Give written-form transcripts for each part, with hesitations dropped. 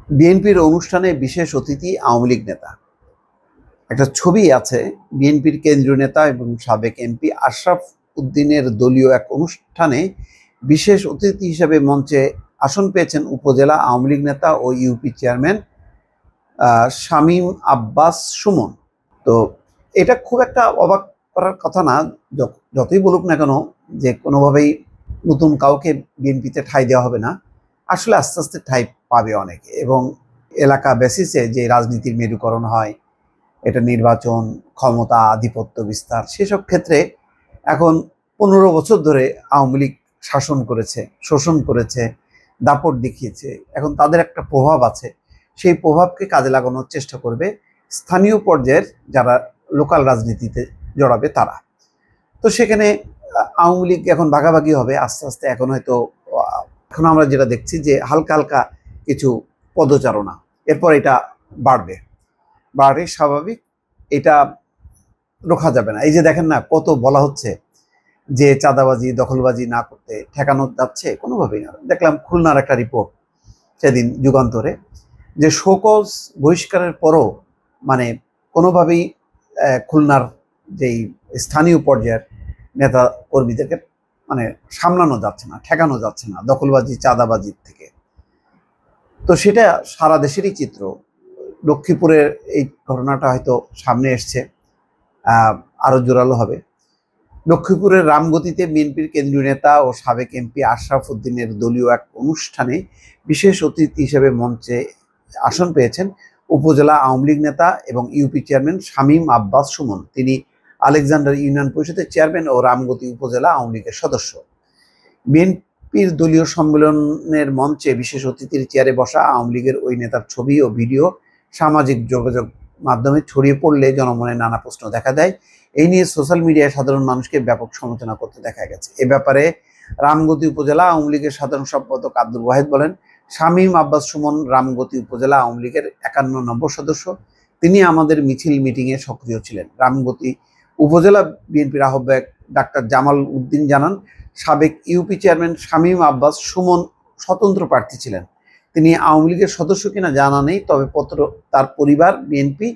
বিএনপির অনুষ্ঠানে বিশেষ অতিথি আওয়ামী লীগ নেতা। একটা ছবি আছে, বিএনপির কেন্দ্রীয় নেতা এবং সাবেক এমপি আশরাফ উদ্দিনের দলীয় এক অনুষ্ঠানে বিশেষ অতিথি হিসেবে মঞ্চে আসন পেয়েছেন উপজেলা আওয়ামী লীগ নেতা ও ইউপি চেয়ারম্যান শামীম আব্বাস সুমন। তো এটা খুব একটা অবাক করার কথা না, যতই বলুক না কেন যে কোনোভাবেই নতুন কাউকে বিএনপিতে ঠাঁই দেওয়া হবে না। আসলে আস্তে আস্তে ঠাঁই পাবে অনেকে, এবং এলাকা বেসিসে যে রাজনীতির মেরুকরণ হয়, এটা নির্বাচন, ক্ষমতা, আধিপত্য বিস্তার, সেসব ক্ষেত্রে এখন 15 বছর ধরে আওয়ামী লীগ শাসন করেছে, শোষণ করেছে, দাপট দেখিয়েছে। এখন তাদের একটা প্রভাব আছে, সেই প্রভাবকে কাজে লাগানোর চেষ্টা করবে স্থানীয় পর্যায়ের যারা লোকাল রাজনীতিতে জড়াবে তারা। তো সেখানে আওয়ামী লীগ এখন ভাগাভাগি হবে আস্তে আস্তে। এখন হয়তো এখন আমরা যেটা দেখছি যে হালকা হালকা কিছু পদচারণা, এরপর এটা বাড়বে, স্বাভাবিক, এটা রোখা যাবে না। এই যে দেখেন না, কত বলা হচ্ছে যে চাঁদাবাজি, দখলবাজি না করতে ঠেকানো যাচ্ছে, কোনোভাবেই না। দেখলাম খুলনার একটা রিপোর্ট সেদিন যুগান্তরে, যে শোকজ বহিষ্কারের পরও মানে কোনোভাবেই খুলনার যেই স্থানীয় পর্যায়ের নেতা কর্মীদেরকে মানে সামলানো যাচ্ছে না, ঠেকানো যাচ্ছে না দখলবাজি, চাঁদাবাজির থেকে। তো সেটা সারা দেশেরই চিত্র। লক্ষ্মীপুরের এই ঘটনাটা হয়তো সামনে এসছে, আরও জোরালো হবে। লক্ষ্মীপুরের রামগতিতে বিএনপির কেন্দ্রীয় নেতা ও সাবেক এমপি আশরাফ উদ্দিনের দলীয় এক অনুষ্ঠানে বিশেষ অতিথি হিসেবে মঞ্চে আসন পেয়েছেন উপজেলা আওয়ামী লীগ নেতা এবং ইউপি চেয়ারম্যান শামীম আব্বাস সুমন। তিনি আলেকজান্ডার ইউনিয়ন পরিষদের চেয়ারম্যান ও রামগতি উপজেলা আওয়ামী লীগের সদস্য। বিএনপির দলীয় সম্মেলনের মঞ্চে বিশেষ অতিথির চেয়ারে বসা আওয়ামী লীগের ওই নেতার ছবি ও ভিডিও সামাজিক যোগাযোগ মাধ্যমে ছড়িয়ে পড়লে জনমনে নানা প্রশ্ন দেখা দেয়। এই নিয়ে সোশ্যাল মিডিয়ায় সাধারণ মানুষকে ব্যাপক সমালোচনা করতে দেখা গেছে। এ ব্যাপারে রামগতি উপজেলা আওয়ামী লীগের সাধারণ সম্পাদক আব্দুল ওয়াহেদ বলেন, শামীম আব্বাস সুমন রামগতি উপজেলা আওয়ামী লীগের 51 নম্বর সদস্য। তিনি আমাদের মিছিল মিটিংয়ে সক্রিয় ছিলেন। রামগতি উপজেলা বিএনপির আহ্বায়ক ডাক্তার জামাল উদ্দিন জানান, সাবেক ইউপি চেয়ারম্যান শামীম আব্বাস সুমন স্বতন্ত্র প্রার্থী ছিলেন। তিনি আওয়ামী লীগের সদস্য কিনা জানা নেই, তবে তার পরিবার বিএনপি,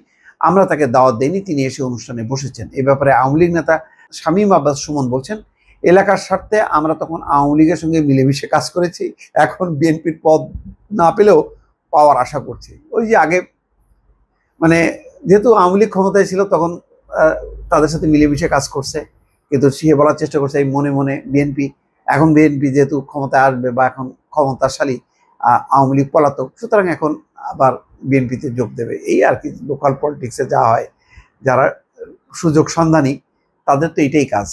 আমরা তাকে দাওয়াত দেইনি, তিনি এসে অনুষ্ঠানে বসেছেন। এ ব্যাপারে আওয়ামী লীগ নেতা শামীম আব্বাস সুমন বলছেন, এলাকার স্বার্থে আমরা তখন আওয়ামী লীগের সঙ্গে মিলেমিশে কাজ করেছি, এখন বিএনপির পদ না পেলেও পাওয়ার আশা করছি। ওই যে আগে মানে যেহেতু আওয়ামী লীগ ক্ষমতায় ছিল তখন তাদের সাথে মিলেমিশে কাজ করছে, কিন্তু সে বলার চেষ্টা করছে এই মনে মনে বিএনপি, এখন বিএনপি যেহেতু ক্ষমতায় আসবে বা এখন ক্ষমতাশালী, আওয়ামী লীগ পলাতক, সুতরাং এখন আবার বিএনপিতে যোগ দেবে। এই আর কি, লোকাল পলিটিক্সে যা হয়, যারা সুযোগ সন্ধানী তাদের তো এটাই কাজ।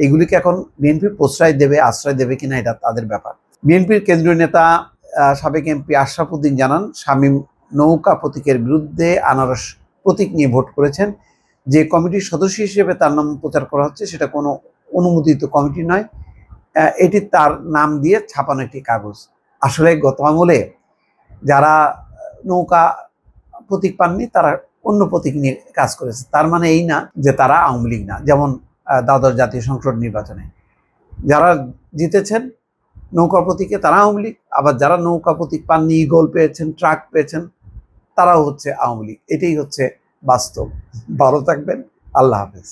এইগুলিকে এখন বিএনপি প্রশ্রয় দেবে, আশ্রয় দেবে কিনা এটা তাদের ব্যাপার। বিএনপির কেন্দ্রীয় নেতা সাবেক এমপি আশরাফ উদ্দিন জানান, শামীম নৌকা প্রতীকের বিরুদ্ধে আনারস প্রতীক নিয়ে ভোট করেছেন। যে কমিটির সদস্য হিসেবে তার নাম প্রচার করা হচ্ছে সেটা কোনো অনুমোদিত কমিটি নয়, এটি তার নাম দিয়ে ছাপানো একটি কাগজ। আসলে গত আমলে যারা নৌকা প্রতীক পাননি তারা অন্য প্রতীক নিয়ে কাজ করেছে, তার মানে এই না যে তারা আওয়ামী লীগ না। যেমন দ্বাদশ জাতীয় সংসদ নির্বাচনে যারা জিতেছেন নৌকা প্রতীকে তারা আওয়ামী লীগ, আবার যারা নৌকা প্রতীক পাননি, ইগল পেয়েছেন, ট্রাক পেয়েছেন, তারাও হচ্ছে আওয়ামী লীগ। এটাই হচ্ছে বাস্তব। ভালো থাকবেন, আল্লাহ হাফেজ।